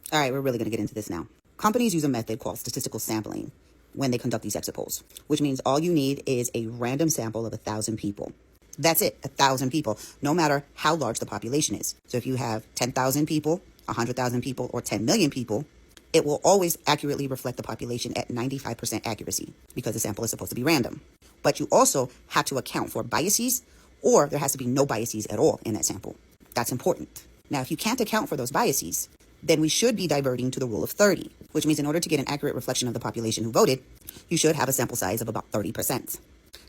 All right, we're really going to get into this now. Companies use a method called statistical sampling when they conduct these exit polls, which means all you need is a random sample of 1,000 people. That's it, 1,000 people, no matter how large the population is. So if you have 10,000 people, 100,000 people, or 10 million people, it will always accurately reflect the population at 95% accuracy because the sample is supposed to be random. But you also have to account for biases, or there has to be no biases at all in that sample. That's important. Now, if you can't account for those biases, then we should be diverting to the rule of 30, which means in order to get an accurate reflection of the population who voted, you should have a sample size of about 30%.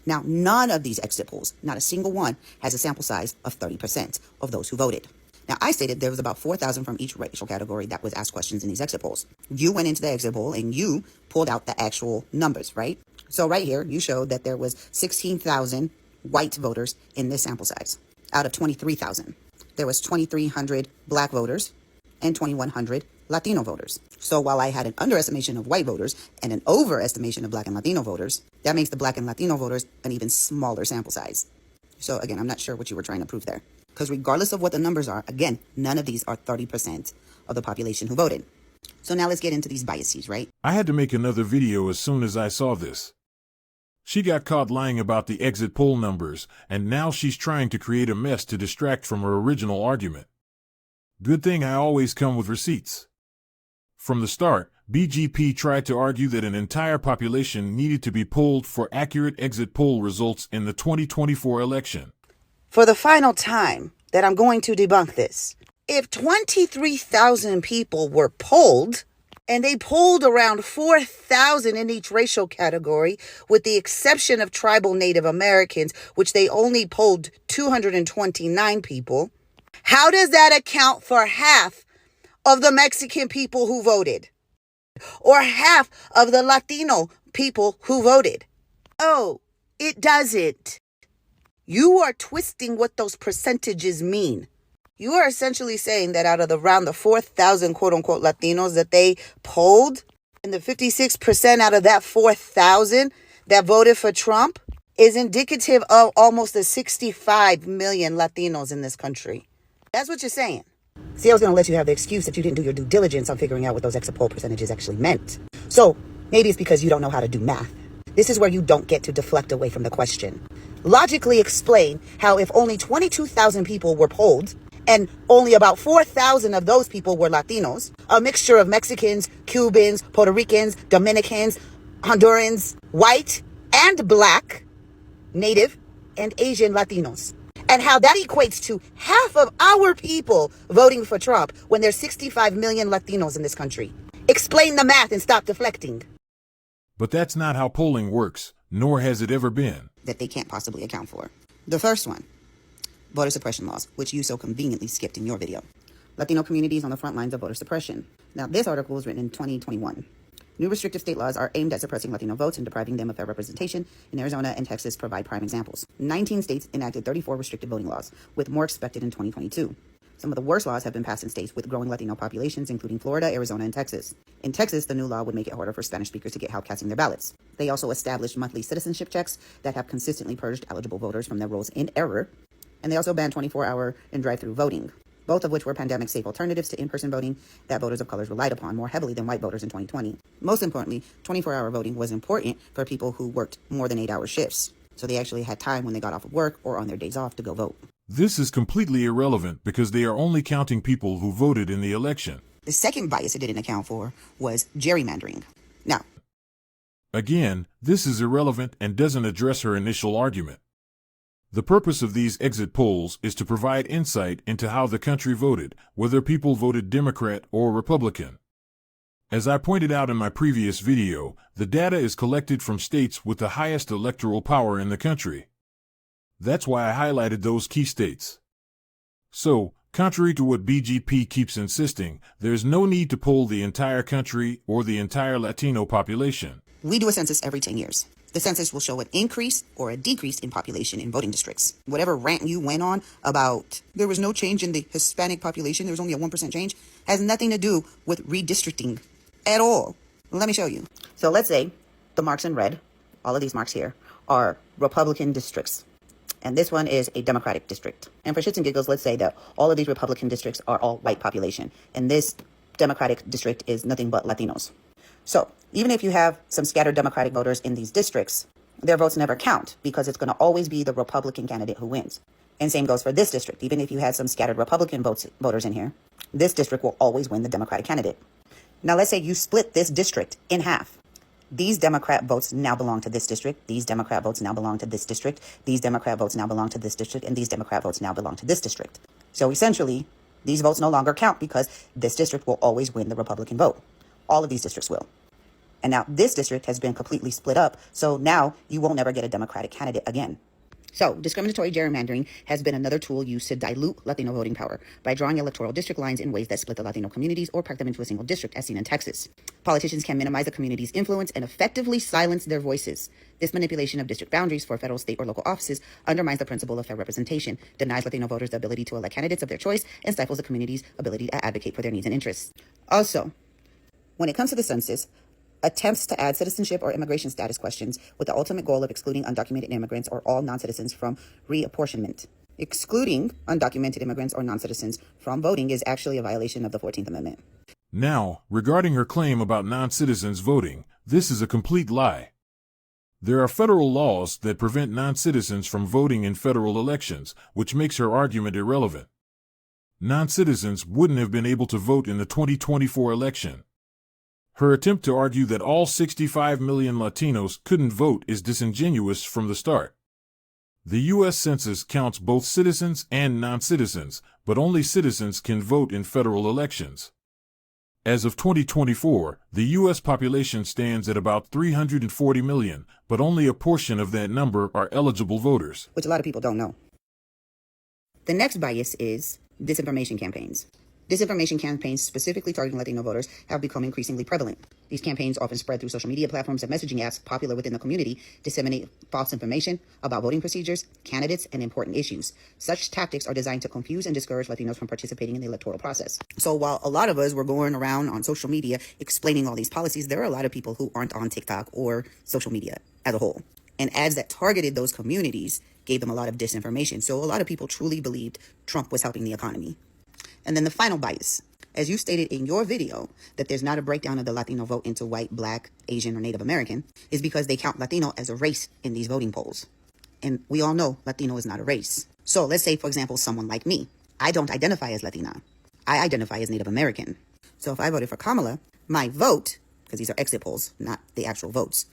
Now, none of these exit polls, not a single one, has a sample size of 30% of those who voted. Now, I stated there was about 4,000 from each racial category that was asked questions in these exit polls. You went into the exit poll and you pulled out the actual numbers, right? So right here, you showed that there was 16,000 white voters in this sample size out of 23,000. There was 2,300 black voters and 2,100 Latino voters. So while I had an underestimation of white voters and an overestimation of black and Latino voters, that makes the black and Latino voters an even smaller sample size. So again, I'm not sure what you were trying to prove there. Because regardless of what the numbers are, again, none of these are 30% of the population who voted. So now let's get into these biases, right? I had to make another video as soon as I saw this. She got caught lying about the exit poll numbers, and now she's trying to create a mess to distract from her original argument. Good thing I always come with receipts. From the start, BGP tried to argue that an entire population needed to be polled for accurate exit poll results in the 2024 election. For the final time that I'm going to debunk this, if 23,000 people were polled, and they polled around 4,000 in each racial category, with the exception of tribal Native Americans, which they only polled 229 people, how does that account for half of the Mexican people who voted? Or half of the Latino people who voted? Oh, it doesn't. You are twisting what those percentages mean. You are essentially saying that out of around the 4,000 quote-unquote Latinos that they polled, and the 56% out of that 4,000 that voted for Trump is indicative of almost the 65 million Latinos in this country. That's what you're saying. See, I was going to let you have the excuse that you didn't do your due diligence on figuring out what those exit poll percentages actually meant. So maybe it's because you don't know how to do math. This is where you don't get to deflect away from the question. Logically explain how if only 22,000 people were polled and only about 4,000 of those people were Latinos, a mixture of Mexicans, Cubans, Puerto Ricans, Dominicans, Hondurans, white and black, Native and Asian Latinos. And how that equates to half of our people voting for Trump when there's 65 million Latinos in this country. Explain the math and stop deflecting. But that's not how polling works, nor has it ever been. That they can't possibly account for. The first one, voter suppression laws, which you so conveniently skipped in your video. Latino communities on the front lines of voter suppression. Now, this article was written in 2021. New restrictive state laws are aimed at suppressing Latino votes and depriving them of fair representation. In Arizona and Texas provide prime examples. 19 states enacted 34 restrictive voting laws, with more expected in 2022. Some of the worst laws have been passed in states with growing Latino populations, including Florida, Arizona, and Texas. In Texas, the new law would make it harder for Spanish speakers to get help casting their ballots. They also established monthly citizenship checks that have consistently purged eligible voters from their rolls in error. And they also banned 24-hour and drive-through voting, both of which were pandemic-safe alternatives to in-person voting that voters of colors relied upon more heavily than white voters in 2020. Most importantly, 24-hour voting was important for people who worked more than 8-hour shifts, so they actually had time when they got off of work or on their days off to go vote. This is completely irrelevant because they are only counting people who voted in the election. The second bias it didn't account for was gerrymandering. Now, again, this is irrelevant and doesn't address her initial argument. The purpose of these exit polls is to provide insight into how the country voted, whether people voted Democrat or Republican. As I pointed out in my previous video, the data is collected from states with the highest electoral power in the country. That's why I highlighted those key states. So, contrary to what BGP keeps insisting, there's no need to poll the entire country or the entire Latino population. We do a census every 10 years. The census will show an increase or a decrease in population in voting districts. Whatever rant you went on about there was no change in the Hispanic population, there was only a 1% change, has nothing to do with redistricting at all. Let me show you. So let's say the marks in red, all of these marks here, are Republican districts. And this one is a Democratic district. And for shits and giggles, let's say that all of these Republican districts are all white population. And this Democratic district is nothing but Latinos. So even if you have some scattered Democratic voters in these districts, their votes never count because it's going to always be the Republican candidate who wins. And same goes for this district. Even if you had some scattered Republican voters in here, this district will always win the Democratic candidate. Now, let's say you split this district in half. These Democrat votes now belong to this district. These Democrat votes now belong to this district. These Democrat votes now belong to this district. And these Democrat votes now belong to this district. So essentially, these votes no longer count because this district will always win the Republican vote. All of these districts will. And now this district has been completely split up. So now you won't ever get a Democratic candidate again. So discriminatory gerrymandering has been another tool used to dilute Latino voting power by drawing electoral district lines in ways that split the Latino communities or pack them into a single district, as seen in Texas. Politicians can minimize a community's influence and effectively silence their voices. This manipulation of district boundaries for federal, state, or local offices undermines the principle of fair representation, denies Latino voters the ability to elect candidates of their choice, and stifles the community's ability to advocate for their needs and interests. Also, when it comes to the census, attempts to add citizenship or immigration status questions with the ultimate goal of excluding undocumented immigrants or all non-citizens from reapportionment. Excluding undocumented immigrants or non-citizens from voting is actually a violation of the 14th Amendment. Now, regarding her claim about non-citizens voting, this is a complete lie. There are federal laws that prevent non-citizens from voting in federal elections, which makes her argument irrelevant. Non-citizens wouldn't have been able to vote in the 2024 election. Her attempt to argue that all 65 million Latinos couldn't vote is disingenuous from the start. The U.S. Census counts both citizens and non-citizens, but only citizens can vote in federal elections. As of 2024, the U.S. population stands at about 340 million, but only a portion of that number are eligible voters. Which a lot of people don't know. The next bias is disinformation campaigns. Disinformation campaigns specifically targeting Latino voters have become increasingly prevalent. These campaigns often spread through social media platforms and messaging apps popular within the community, disseminate false information about voting procedures, candidates, and important issues. Such tactics are designed to confuse and discourage Latinos from participating in the electoral process. So while a lot of us were going around on social media explaining all these policies, there are a lot of people who aren't on TikTok or social media as a whole. And ads that targeted those communities gave them a lot of disinformation. So a lot of people truly believed Trump was helping the economy. And then the final bias, as you stated in your video, that there's not a breakdown of the Latino vote into white, black, Asian, or Native American, is because they count Latino as a race in these voting polls. And we all know Latino is not a race. So let's say, for example, someone like me. I don't identify as Latina. I identify as Native American. So if I voted for Kamala, my vote, because these are exit polls, not the actual votes,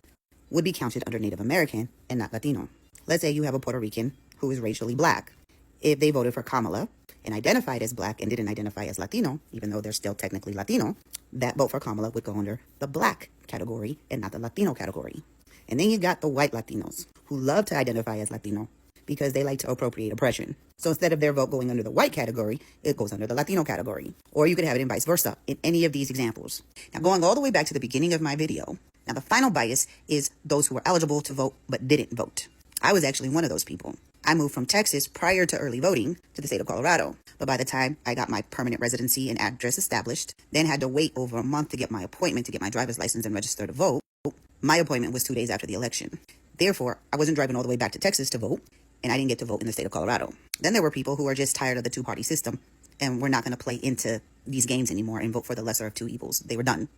would be counted under Native American and not Latino. Let's say you have a Puerto Rican who is racially black. If they voted for Kamala and identified as black and didn't identify as Latino, even though they're still technically Latino, that vote for Kamala would go under the black category and not the Latino category. And then you got the white Latinos who love to identify as Latino because they like to appropriate oppression. So instead of their vote going under the white category, it goes under the Latino category. Or you could have it in vice versa in any of these examples. Now, going all the way back to the beginning of my video, now the final bias is those who were eligible to vote but didn't vote. I was actually one of those people. I moved from Texas prior to early voting to the state of Colorado. But by the time I got my permanent residency and address established, then had to wait over a month to get my appointment to get my driver's license and register to vote. My appointment was 2 days after the election. Therefore, I wasn't driving all the way back to Texas to vote, and I didn't get to vote in the state of Colorado. Then there were people who are just tired of the two-party system, and we're not going to play into these games anymore and vote for the lesser of two evils. They were done.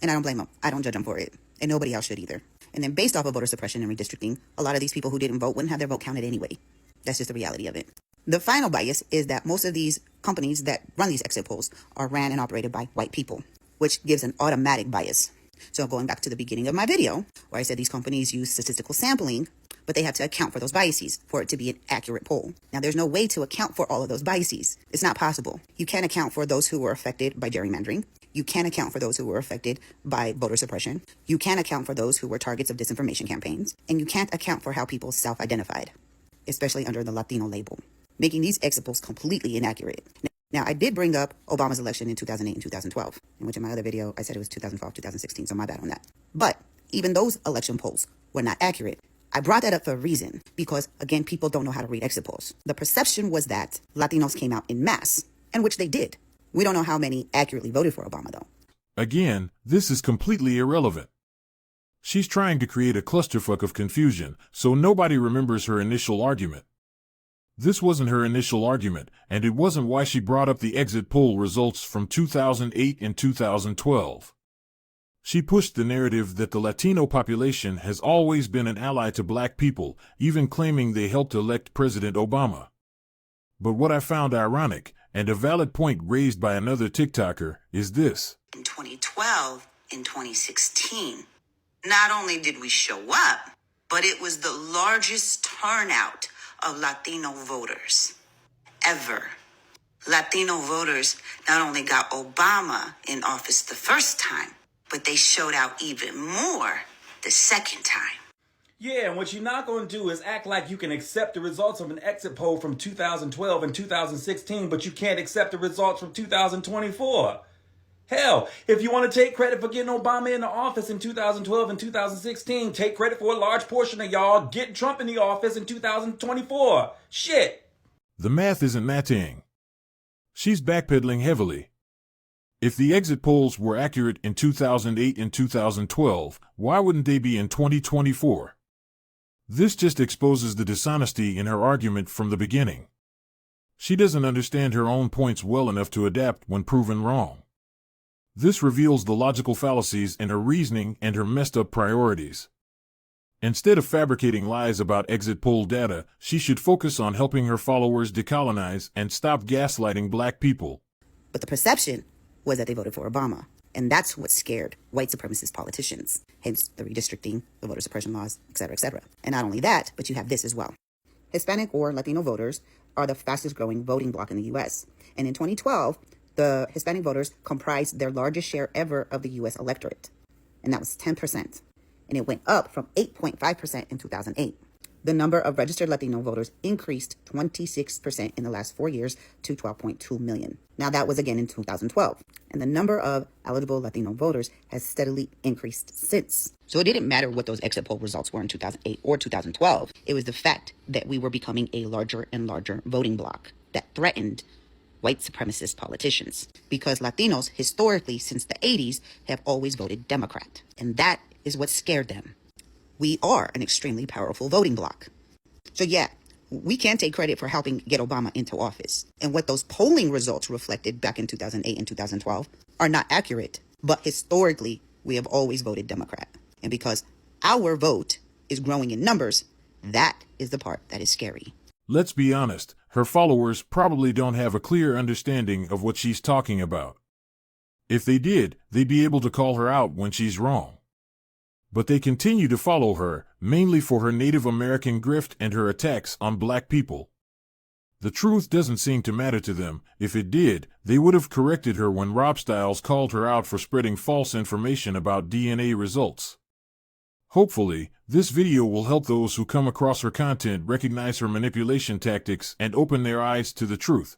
And I don't blame them. I don't judge them for it. And nobody else should either. And then based off of voter suppression and redistricting, a lot of these people who didn't vote wouldn't have their vote counted anyway. That's just the reality of it. The final bias is that most of these companies that run these exit polls are ran and operated by white people, which gives an automatic bias. So going back to the beginning of my video, where I said these companies use statistical sampling, but they have to account for those biases for it to be an accurate poll. Now, there's no way to account for all of those biases. It's not possible. You can't account for those who were affected by gerrymandering. You can't account for those who were affected by voter suppression. You can't account for those who were targets of disinformation campaigns. And you can't account for how people self-identified, especially under the Latino label, making these exit polls completely inaccurate. Now, I did bring up Obama's election in 2008 and 2012, in which in my other video, I said it was 2012, 2016, so my bad on that. But even those election polls were not accurate. I brought that up for a reason, because, again, people don't know how to read exit polls. The perception was that Latinos came out in mass, and which they did. We don't know how many accurately voted for Obama, though. Again, this is completely irrelevant. She's trying to create a clusterfuck of confusion, so nobody remembers her initial argument. This wasn't her initial argument, and it wasn't why she brought up the exit poll results from 2008 and 2012. She pushed the narrative that the Latino population has always been an ally to black people, even claiming they helped elect President Obama. But what I found ironic, and a valid point raised by another TikToker, is this. In 2012 and 2016, not only did we show up, but it was the largest turnout of Latino voters ever. Latino voters not only got Obama in office the first time, but they showed out even more the second time. Yeah, and what you're not going to do is act like you can accept the results of an exit poll from 2012 and 2016, but you can't accept the results from 2024. Hell, if you want to take credit for getting Obama into office in 2012 and 2016, take credit for a large portion of y'all getting Trump in the office in 2024. Shit. The math isn't matching. She's backpedaling heavily. If the exit polls were accurate in 2008 and 2012, why wouldn't they be in 2024? This just exposes the dishonesty in her argument from the beginning. She doesn't understand her own points well enough to adapt when proven wrong. This reveals the logical fallacies in her reasoning and her messed up priorities. Instead of fabricating lies about exit poll data, she should focus on helping her followers decolonize and stop gaslighting black people. But the perception was that they voted for Obama. And that's what scared white supremacist politicians. Hence the redistricting, the voter suppression laws, etc., etc. And not only that, but you have this as well. Hispanic or Latino voters are the fastest growing voting bloc in the U.S. And in 2012, the Hispanic voters comprised their largest share ever of the U.S. electorate. And that was 10%. And it went up from 8.5% in 2008. The number of registered Latino voters increased 26% in the last 4 years to 12.2 million. Now that was again in 2012. And the number of eligible Latino voters has steadily increased since. So it didn't matter what those exit poll results were in 2008 or 2012. It was the fact that we were becoming a larger and larger voting bloc that threatened white supremacist politicians. Because Latinos, historically, since the 80s, have always voted Democrat. And that is what scared them. We are an extremely powerful voting bloc. So yeah, we can take credit for helping get Obama into office. And what those polling results reflected back in 2008 and 2012 are not accurate. But historically, we have always voted Democrat. And because our vote is growing in numbers, that is the part that is scary. Let's be honest, her followers probably don't have a clear understanding of what she's talking about. If they did, they'd be able to call her out when she's wrong. But they continue to follow her, mainly for her Native American grift and her attacks on black people. The truth doesn't seem to matter to them. If it did, they would have corrected her when Rob Stiles called her out for spreading false information about DNA results. Hopefully, this video will help those who come across her content recognize her manipulation tactics and open their eyes to the truth.